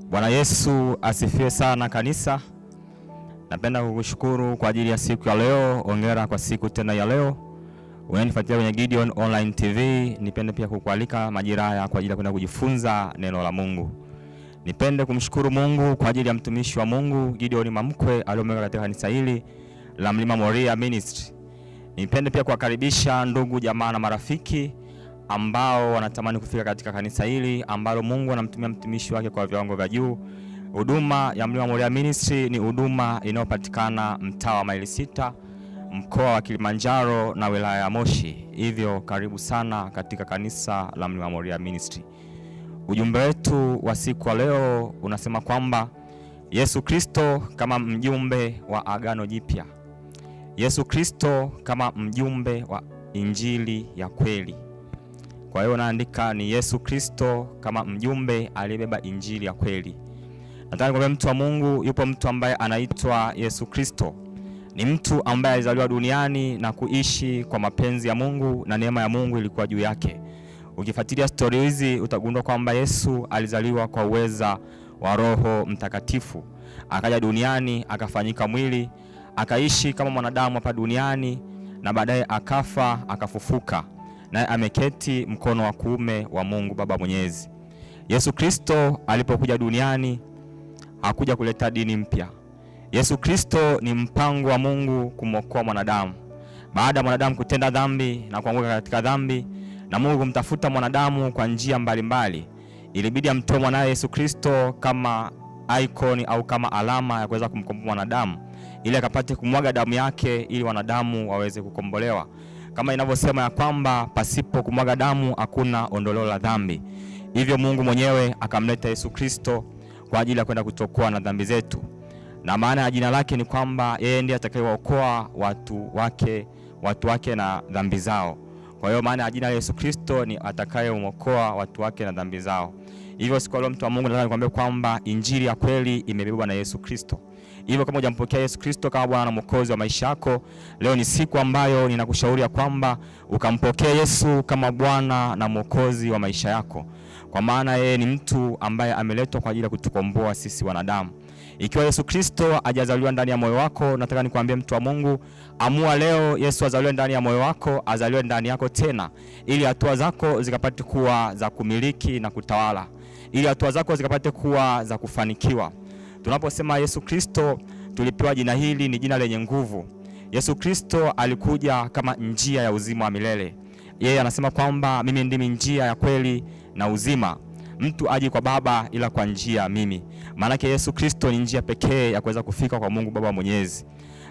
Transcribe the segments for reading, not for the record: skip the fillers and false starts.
Bwana Yesu asifiwe sana kanisa. Napenda kukushukuru kwa ajili ya siku ya leo. Hongera kwa siku tena ya leo. Unanifuatilia kwenye Gideon Online TV. Nipende pia kukualika majira haya kwa ajili ya kwenda kujifunza neno la Mungu. Nipende kumshukuru Mungu kwa ajili ya mtumishi wa Mungu Gideon Mamkwe aliyomweka katika kanisa hili la Mlima Moria Ministry. Nipende pia kuwakaribisha ndugu jamaa na marafiki ambao wanatamani kufika katika kanisa hili ambalo Mungu anamtumia mtumishi wake kwa viwango vya juu. Huduma ya Mlima Moria Ministry ni huduma inayopatikana mtaa wa Maili Sita, mkoa wa Kilimanjaro na wilaya ya Moshi. Hivyo karibu sana katika kanisa la Mlima Moria Ministry. Ujumbe wetu wa siku ya leo unasema kwamba Yesu Kristo kama mjumbe wa Agano Jipya. Yesu Kristo kama mjumbe wa Injili ya kweli. Kwa hiyo naandika ni Yesu Kristo kama mjumbe aliyebeba Injili ya kweli. Nataka nikwambie mtu wa Mungu, yupo mtu ambaye anaitwa Yesu Kristo. Ni mtu ambaye alizaliwa duniani na kuishi kwa mapenzi ya Mungu na neema ya Mungu ilikuwa juu yake. Ukifuatilia story hizi utagundua kwamba Yesu alizaliwa kwa uweza wa Roho Mtakatifu. Akaja duniani, akafanyika mwili, akaishi kama mwanadamu hapa duniani na baadaye akafa, akafufuka. Naye ameketi mkono wa kuume wa Mungu Baba Mwenyezi. Yesu Kristo alipokuja duniani hakuja kuleta dini mpya. Yesu Kristo ni mpango wa Mungu kumwokoa mwanadamu. Baada ya mwanadamu kutenda dhambi na kuanguka katika dhambi na Mungu kumtafuta mwanadamu kwa njia mbalimbali, ilibidi amtoe mwanae Yesu Kristo kama icon au kama alama ya kuweza kumkomboa mwanadamu, ili akapate kumwaga damu yake ili wanadamu waweze kukombolewa. Kama inavyosema ya kwamba pasipo kumwaga damu hakuna ondoleo la dhambi. Hivyo Mungu mwenyewe akamleta Yesu Kristo kwa ajili ya kwenda kutokoa na dhambi zetu. Na maana ya jina lake ni kwamba yeye ndiye atakayewaokoa watu wake na dhambi zao. Kwa hiyo maana ya jina la Yesu Kristo ni atakayewaokoa watu wake na dhambi zao. Hivyo siku leo mtu wa Mungu nataka nikwambie kwamba Injili ya kweli imebebwa na Yesu Kristo. Hivyo kama hujampokea Yesu Kristo kama Bwana na Mwokozi wa maisha yako, leo ni siku ambayo ninakushauri kwamba ukampokea Yesu kama Bwana na Mwokozi wa maisha yako. Kwa maana yeye ni mtu ambaye ameletwa kwa ajili ya kutukomboa sisi wanadamu. Ikiwa Yesu Kristo hajazaliwa ndani ya moyo wako, nataka nikwambie mtu wa Mungu, amua leo Yesu azaliwe ndani ya moyo wako, azaliwe ndani yako tena, ili hatua zako zikapate kuwa za kumiliki na kutawala, ili hatua zako zikapate kuwa za kufanikiwa. Tunaposema Yesu Kristo, tulipewa jina hili, ni jina lenye nguvu. Yesu Kristo alikuja kama njia ya uzima wa milele. Yeye anasema kwamba mimi ndimi njia ya kweli na uzima. Mtu aje kwa Baba ila kwa njia mimi. Maana yake Yesu Kristo ni njia pekee ya kuweza kufika kwa Mungu Baba Mwenyezi.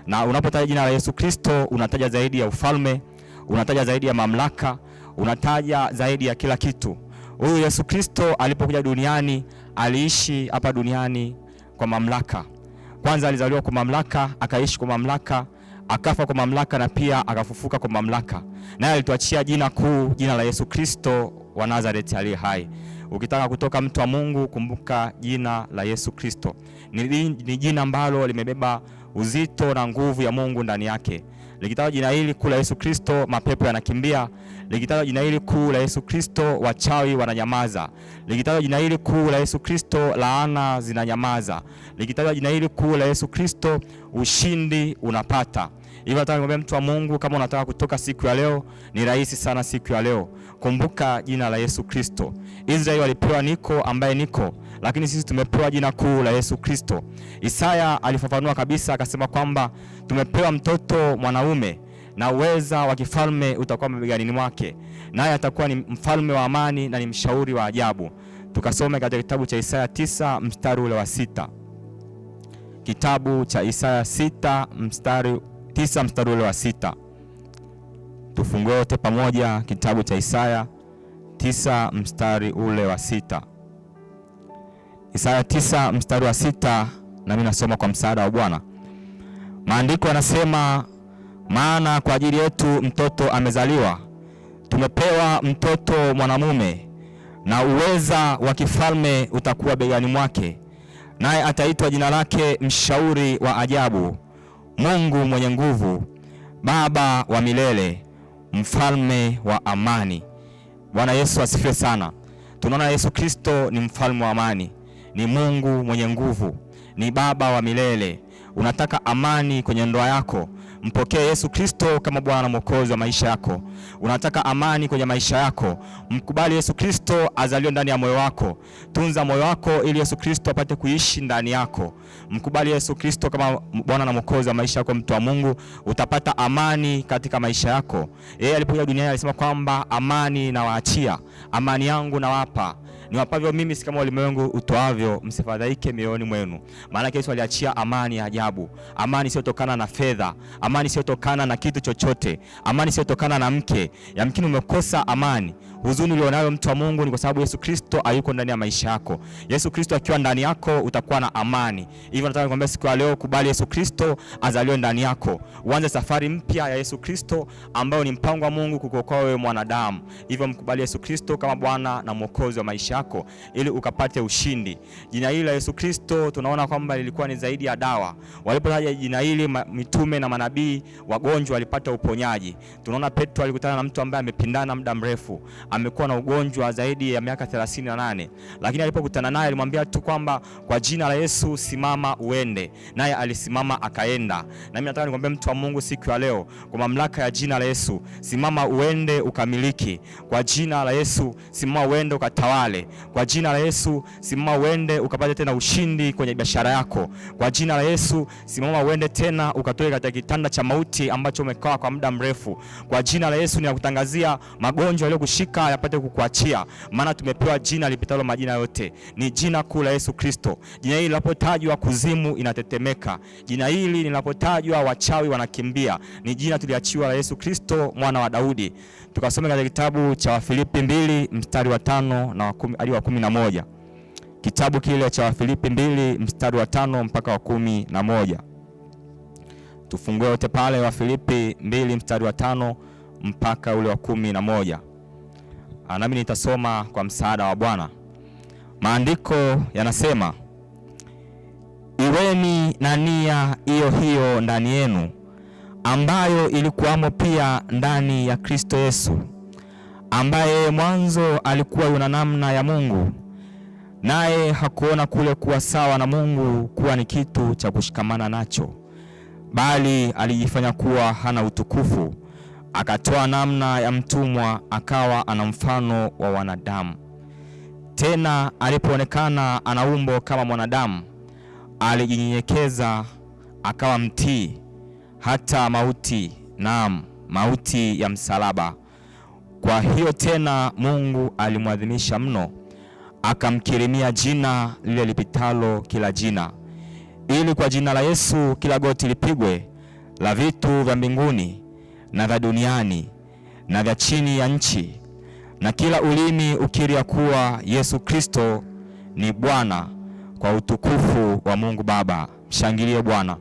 Na unapotaja jina la Yesu Kristo, unataja zaidi ya ufalme, unataja zaidi ya mamlaka, unataja zaidi ya kila kitu. Huyu Yesu Kristo alipokuja duniani, aliishi hapa duniani kwa mamlaka. Kwanza alizaliwa kwa mamlaka, akaishi kwa mamlaka, akafa kwa mamlaka na pia akafufuka kwa mamlaka. Naye alituachia jina kuu, jina la Yesu Kristo wa Nazareti aliye hai. Ukitaka kutoka mtu wa Mungu, kumbuka jina la Yesu Kristo. Ni jina ambalo limebeba uzito na nguvu ya Mungu ndani yake. Likitaja jina hili kuu la Yesu Kristo, mapepo yanakimbia. Likitaja jina hili kuu la Yesu Kristo, wachawi wananyamaza. Likitaja jina hili kuu la Yesu Kristo, laana zinanyamaza. Likitaja jina hili kuu la Yesu Kristo, ushindi unapata. Hivyo nataka nikwambie mtu wa Mungu, kama unataka kutoka siku ya leo, ni rahisi sana siku ya leo. Kumbuka jina la Yesu Kristo. Israeli walipewa niko ambaye niko, lakini sisi tumepewa jina kuu la Yesu Kristo. Isaya alifafanua kabisa akasema kwamba tumepewa mtoto mwanaume na uweza wa kifalme utakuwa mabegani mwake, naye atakuwa ni mfalme wa amani na ni mshauri wa ajabu. Tukasome katika kitabu cha Isaya 9 mstari ule wa 6. Kitabu cha Isaya 9 mstari ule wa 6. Tufungue wote pamoja kitabu cha Isaya 9 mstari ule wa 6. Isaya 9 mstari wa 6, na mimi nasoma kwa msaada wa Bwana. Maandiko yanasema, maana kwa ajili yetu mtoto amezaliwa, tumepewa mtoto mwanamume, na uweza wa kifalme utakuwa begani mwake, naye ataitwa jina lake Mshauri wa Ajabu, Mungu mwenye nguvu, Baba wa milele, Mfalme wa amani. Bwana Yesu asifiwe sana. Tunaona Yesu Kristo ni mfalme wa amani. ni Mungu mwenye nguvu, ni Baba wa milele. Unataka amani kwenye ndoa yako, mpokee Yesu Kristo kama Bwana na Mwokozi wa maisha yako. Unataka amani kwenye maisha yako, mkubali Yesu Kristo azaliwe ndani ya moyo wako. Tunza moyo wako ili Yesu Kristo apate kuishi ndani yako. Mkubali Yesu Kristo kama Bwana na Mwokozi wa maisha yako, mtu wa Mungu, utapata amani katika maisha yako. Yeye alipokuja duniani alisema kwamba amani nawaachia, amani yangu nawapa, niwapavyo mimi si kama ulimwengu utoavyo, msifadhaike mioyoni mwenu. Maana Yesu aliachia amani ya ajabu, amani isiyotokana na fedha, amani isiyotokana na kitu chochote, amani isiyotokana na mke. Yamkini umekosa amani, huzuni ulionayo mtu wa Mungu, ni kwa sababu Yesu Kristo hayuko ndani ya maisha yako. Yesu Kristo akiwa ndani yako utakuwa na amani. Hivyo nataka nikwambie siku ya leo, kubali Yesu Kristo azaliwe ndani yako. Uanze safari mpya ya Yesu Kristo ambayo ni mpango wa Mungu kukuokoa wewe mwanadamu. Hivyo mkubali Yesu Kristo kama Bwana na Mwokozi wa maisha yako ili ukapate ushindi. Jina hili la Yesu Kristo tunaona kwamba lilikuwa ni zaidi ya dawa. Walipotaja jina hili mitume na manabii, wagonjwa walipata uponyaji. Tunaona Petro alikutana na mtu ambaye amepindana muda mrefu, amekuwa na ugonjwa zaidi ya miaka 38, lakini alipokutana naye alimwambia tu kwamba kwa jina la Yesu simama uende, naye alisimama akaenda. Na mimi nataka nikwambie mtu wa Mungu siku ya leo, kwa mamlaka ya jina la Yesu, simama uende ukamiliki. Kwa jina la Yesu simama uende ukatawale. Kwa jina la Yesu simama uende ukapate tena ushindi kwenye biashara yako. Kwa jina la Yesu simama uende tena ukatoe katika kitanda cha mauti ambacho umekaa kwa muda mrefu. Kwa jina la Yesu ninakutangazia magonjwa yaliyokushika yapate kukuachia, maana tumepewa jina lipitalo majina yote, ni jina kuu la Yesu Kristo. Jina hili linapotajwa kuzimu inatetemeka, jina hili linapotajwa wachawi wanakimbia. Ni jina tuliachiwa la Yesu Kristo mwana wa Daudi. Tukasome katika kitabu cha Wafilipi 2 mstari wa 5 na hadi wa 11. Kitabu kile cha Wafilipi 2 mstari wa 5 mpaka wa 11. Tufungue wote pale Wafilipi 2 mstari wa 5 mpaka ule wa 11. Nami nitasoma kwa msaada wa Bwana. Maandiko yanasema, iweni na nia hiyo hiyo ndani yenu, ambayo ilikuwamo pia ndani ya Kristo Yesu, ambaye mwanzo alikuwa yuna namna ya Mungu, naye hakuona kule kuwa sawa na Mungu kuwa ni kitu cha kushikamana nacho, bali alijifanya kuwa hana utukufu, akatoa namna ya mtumwa, akawa ana mfano wa wanadamu. Tena alipoonekana ana umbo kama mwanadamu, alijinyenyekeza akawa mtii hata mauti, naam, mauti ya msalaba. Kwa hiyo tena Mungu alimwadhimisha mno, akamkirimia jina lile lipitalo kila jina, ili kwa jina la Yesu kila goti lipigwe, la vitu vya mbinguni na vya duniani na vya chini ya nchi, na kila ulimi ukiri ya kuwa Yesu Kristo ni Bwana, kwa utukufu wa Mungu Baba. Mshangilie Bwana.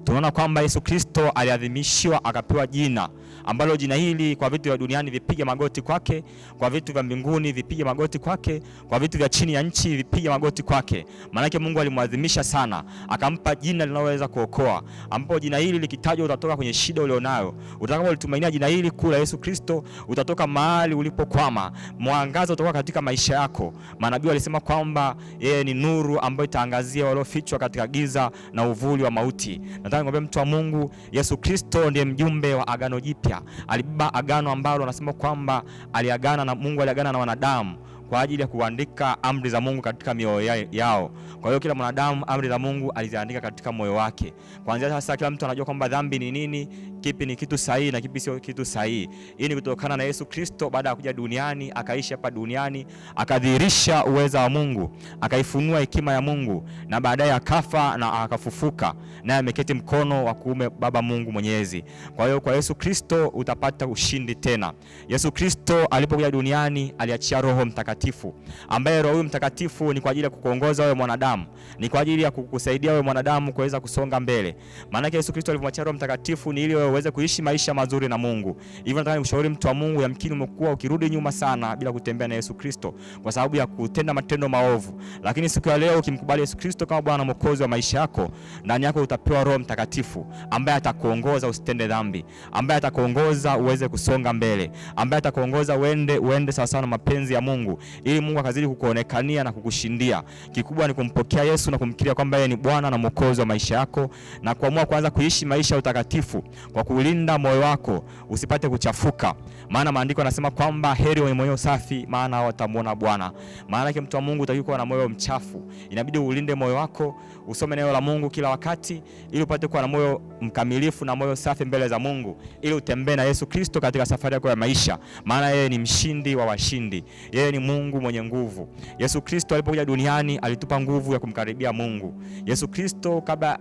Tunaona kwamba Yesu Kristo aliadhimishiwa akapewa jina ambalo jina hili kwa vitu vya duniani vipige magoti kwake, kwa vitu vya mbinguni vipige magoti kwake, kwa vitu vya chini ya nchi vipige magoti kwake. Maana Mungu alimwadhimisha sana, akampa jina linaloweza kuokoa, ambapo jina hili likitajwa utatoka kwenye shida ulionayo. Utakapolitumainia jina hili kuu la Yesu Kristo, utatoka mahali ulipokwama, mwangaza utakuwa katika maisha yako. Manabii walisema kwamba yeye ni nuru ambayo itaangazia waliofichwa katika giza na uvuli wa mauti. Nataka nikwambie mtu wa Mungu, Yesu Kristo ndiye mjumbe wa agano jipya. Alibeba agano ambalo anasema kwamba aliagana na Mungu, aliagana na wanadamu kwa ajili ya kuandika amri za Mungu katika mioyo yao. Kwa hiyo kila mwanadamu amri za Mungu aliziandika katika moyo wake. Kuanzia sasa kila mtu anajua kwamba dhambi ni nini, kipi ni kitu sahihi na kipi sio kitu sahihi. Hii ni kutokana na Yesu Kristo baada ya kuja duniani, akaishi hapa duniani, akadhihirisha uweza wa Mungu, akaifunua hekima ya Mungu, na baadaye akafa na akafufuka, naye ameketi mkono wa kuume Baba Mungu Mwenyezi. Kwa hiyo kwa Yesu Kristo utapata ushindi tena. Yesu Kristo alipokuja duniani aliachia Roho Mtakatifu, ambaye Roho Mtakatifu ni kwa ajili ya kukuongoza wewe mwanadamu, ni kwa ajili ya kukusaidia wewe mwanadamu kuweza kusonga mbele. Maana Yesu Kristo alipomwachia Roho Mtakatifu ni ili wewe uweze kuishi maisha mazuri na Mungu. Hivyo nataka nikushauri mtu wa Mungu, yamkini umekuwa ukirudi nyuma sana bila kutembea na Yesu Kristo kwa sababu ya kutenda matendo maovu. Lakini siku ya leo ukimkubali Yesu Kristo kama Bwana na Mwokozi wa maisha yako, ndani yako utapewa Roho Mtakatifu ambaye atakuongoza usitende dhambi, ambaye atakuongoza uweze kusonga mbele, ambaye atakuongoza uende sawa sawa na mapenzi ya Mungu. ili Mungu akazidi kukuonekania na kukushindia. Kikubwa ni kumpokea Yesu na kumkiria kwamba yeye ni Bwana na Mwokozi wa maisha yako, na kuamua kuanza kuishi maisha ya utakatifu kwa kulinda moyo wako usipate kuchafuka. Maana maandiko yanasema kwamba heri wenye moyo safi, maana watamuona Bwana. Maana yake mtu wa Mungu utakiwa kuwa na moyo mchafu. Inabidi ulinde moyo wako, usome neno la Mungu kila wakati ili upate kuwa na moyo mkamilifu na moyo safi mbele za Mungu, ili utembee na Yesu Kristo katika safari yako ya maisha. Maana yeye ni mshindi wa washindi. Yeye ni Mungu mwenye nguvu. Yesu Kristo alipokuja duniani alitupa nguvu ya kumkaribia Mungu. Yesu Kristo kabla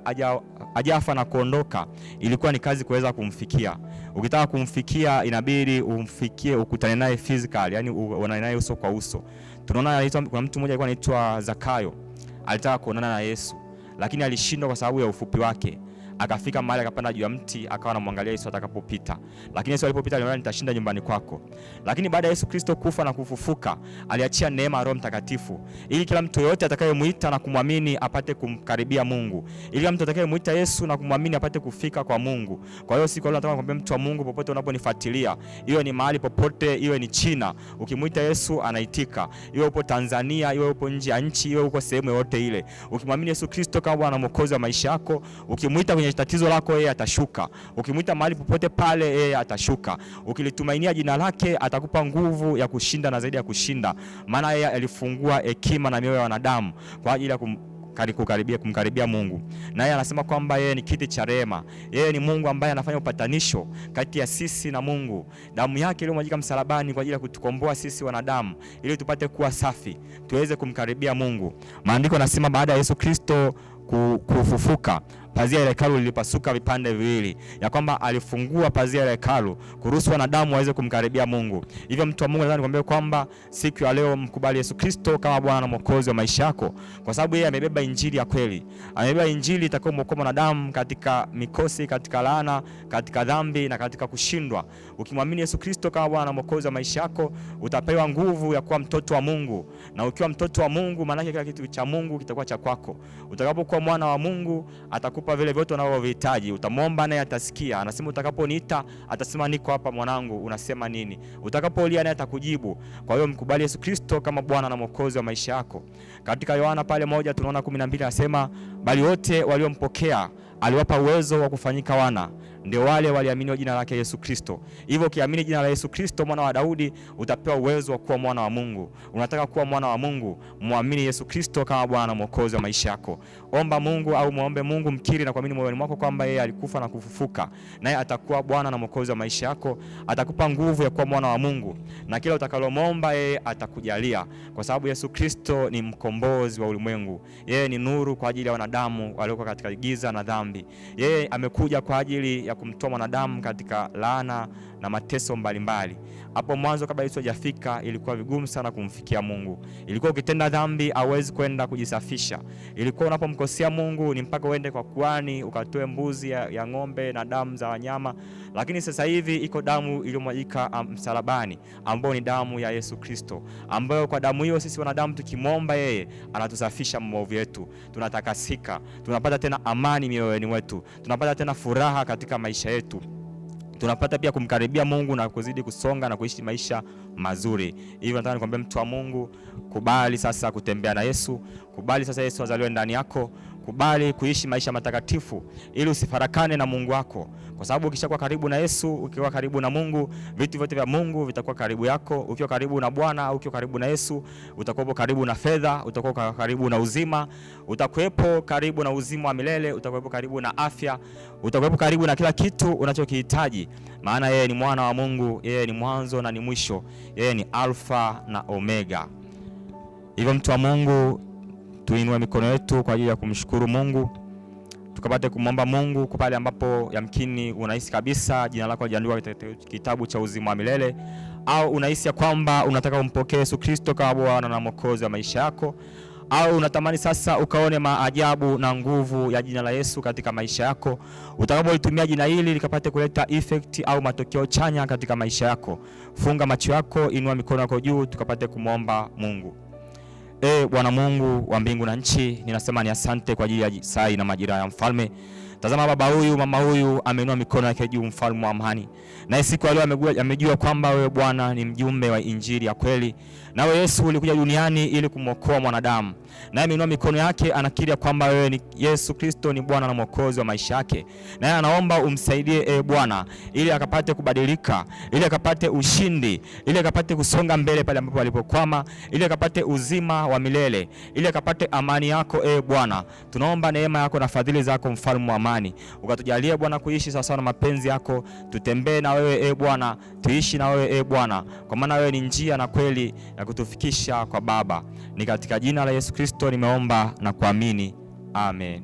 hajafa na kuondoka, ilikuwa ni kazi kuweza kumfikia. Ukitaka kumfikia inabidi umfikie, ukutane naye physical, yani uonane naye uso kwa uso. Tunaona kuna mtu mmoja alikuwa anaitwa Zakayo. Alitaka kuonana na Yesu, lakini alishindwa kwa sababu ya ufupi wake. Akafika mahali akapanda juu ya mti, akawa anamwangalia Yesu atakapopita. Lakini Yesu alipopita alimwambia, nitashinda nyumbani kwako. Lakini baada ya Yesu Kristo kufa na kufufuka, aliachia neema ya Roho Mtakatifu ili kila mtu yote atakayemuita na kumwamini apate kumkaribia Mungu. Ili kila mtu atakayemuita Yesu na kumwamini apate kufika kwa Mungu. Kwa hiyo siku leo nataka kukwambia mtu wa Mungu, popote unaponifuatilia, iwe ni mahali popote, iwe ni China, ukimuita Yesu anaitika. Iwe upo Tanzania, iwe upo nje ya nchi, iwe uko sehemu yote ile, ukimwamini Yesu Kristo kama Bwana na Mwokozi wa maisha yako, ukimuita kwenye tatizo lako, yeye atashuka. Ukimuita mahali popote pale, yeye atashuka. Ukilitumainia jina lake, atakupa nguvu ya kushinda na zaidi ya kushinda. Maana yeye alifungua hekima na mioyo ya wanadamu kwa ajili ya kumkaribia Mungu. Na yeye anasema kwamba yeye ni kiti cha rehema. Yeye ni Mungu ambaye anafanya upatanisho kati ya sisi na Mungu. Damu yake iliyomwagika msalabani kwa ajili ya kutukomboa sisi wanadamu, ili tupate kuwa safi, tuweze kumkaribia Mungu. Maandiko yanasema baada ya Yesu Kristo kufufuka, pazia la hekalu lilipasuka vipande viwili, ya kwamba alifungua pazia la hekalu kuruhusu wanadamu waweze kumkaribia Mungu. Hivyo mtu wa Mungu, nataka nikwambie kwamba siku ya leo mkubali Yesu Kristo kama Bwana na Mwokozi wa maisha yako, kwa sababu yeye amebeba injili ya kweli. Amebeba injili itakayomwokoa mwanadamu katika mikosi, katika laana, katika dhambi na katika kushindwa. Ukimwamini Yesu Kristo kama Bwana na Mwokozi wa maisha yako, utapewa nguvu ya kuwa mtoto wa Mungu. Na ukiwa mtoto wa Mungu, maana yake kila kitu cha Mungu kitakuwa cha kwako. Utakapokuwa mwana wa Mungu, atakupa vile vyote unavyohitaji. Utamwomba naye atasikia. Anasema utakaponiita atasema niko hapa mwanangu, unasema nini? Utakapolia naye atakujibu. Kwa hiyo mkubali Yesu Kristo kama Bwana na Mwokozi wa maisha yako. Katika Yohana pale 1 tunaona 12 anasema, bali wote waliompokea aliwapa uwezo wa kufanyika wana, ndio wale waliamini jina lake Yesu Kristo. Hivyo ukiamini jina la Yesu Kristo mwana wa Daudi, utapewa uwezo wa kuwa mwana wa Mungu. Unataka kuwa mwana wa Mungu, muamini Yesu Kristo kama Bwana na Mwokozi wa maisha yako. Omba Mungu au muombe Mungu, mkiri na kuamini moyoni mwako kwamba yeye alikufa na kufufuka, naye atakuwa Bwana na Mwokozi wa maisha yako. Atakupa nguvu ya kuwa mwana wa Mungu, na kila utakalomwomba yeye atakujalia, kwa sababu Yesu Kristo ni mkombozi wa ulimwengu. Yeye ni nuru kwa ajili ya wanadamu walioko katika giza na dhambi. Yeye amekuja kwa ajili ya kumtoa mwanadamu katika laana na mateso mbalimbali. Hapo mwanzo kabla Yesu hajafika, ilikuwa vigumu sana kumfikia Mungu. Ilikuwa ukitenda dhambi hauwezi kwenda kujisafisha. Ilikuwa unapomkosea Mungu ni mpaka uende kwa kuhani ukatoe mbuzi ya ng'ombe na damu za wanyama. Lakini sasa hivi iko damu iliyomwagika msalabani, ambayo ni damu ya Yesu Kristo, ambayo kwa damu hiyo sisi wanadamu tukimwomba yeye anatusafisha maovu yetu. Tunatakasika, tunapata tena amani mioyoni mwetu, tunapata tena furaha katika maisha yetu. Tunapata pia kumkaribia Mungu na kuzidi kusonga na kuishi maisha mazuri. Hivyo nataka nikwambie mtu wa Mungu, kubali sasa kutembea na Yesu. Kubali sasa Yesu azaliwe ndani yako. Kubali kuishi maisha matakatifu ili usifarakane na Mungu wako, kwa sababu ukishakuwa karibu na Yesu, ukiwa karibu na Mungu, vitu vyote vya Mungu vitakuwa karibu yako. Ukiwa karibu na Bwana au ukiwa karibu na Yesu, utakuwa karibu na fedha, utakuwa karibu na uzima, utakuwepo karibu na uzima wa milele, utakuwepo karibu na afya, utakuwepo karibu na kila kitu unachokihitaji. Maana yeye ni mwana wa Mungu, yeye ni mwanzo na ni mwisho, yeye ni Alfa na Omega. Hivyo mtu wa Mungu, tuinue mikono yetu kwa ajili ya kumshukuru Mungu, tukapate kumwomba Mungu kwa pale ambapo yamkini unahisi kabisa jina lako halijaandikwa katika kitabu cha uzima wa milele, au unahisi kwamba unataka kumpokea Yesu Kristo kama Bwana na Mwokozi wa maisha yako, au unatamani sasa ukaone maajabu na nguvu ya jina la Yesu katika maisha yako. Utakapolitumia jina hili likapate kuleta effect au matokeo chanya katika maisha yako, funga macho yako, inua mikono yako juu, tukapate kumwomba Mungu. Bwana Mungu wa mbingu na nchi, ninasema ni asante kwa ajili ya saa na majira ya mfalme. Tazama baba huyu, mama huyu ameinua mikono yake juu, mfalme wa amani. Na siku leo amejua kwamba wewe Bwana ni mjumbe wa injili ya kweli. Na wewe Yesu ulikuja duniani ili kumwokoa mwanadamu. Na ameinua mikono yake, anakiri kwamba wewe ni Yesu Kristo ni Bwana na Mwokozi wa maisha yake. Na anaomba umsaidie Bwana ili akapate kubadilika, ili akapate ushindi, ili akapate kusonga mbele pale ambapo alipokwama, ili akapate uzima wa milele, ili akapate amani yako Bwana. Tunaomba neema yako na fadhili zako, mfalme wa amani. Ukatujalie Bwana kuishi sawa sawa na mapenzi yako. Tutembee na wewe Bwana, tuishi na wewe Bwana, kwa maana wewe ni njia na kweli ya kutufikisha kwa Baba. Ni katika jina la Yesu Kristo nimeomba na kuamini. Amen.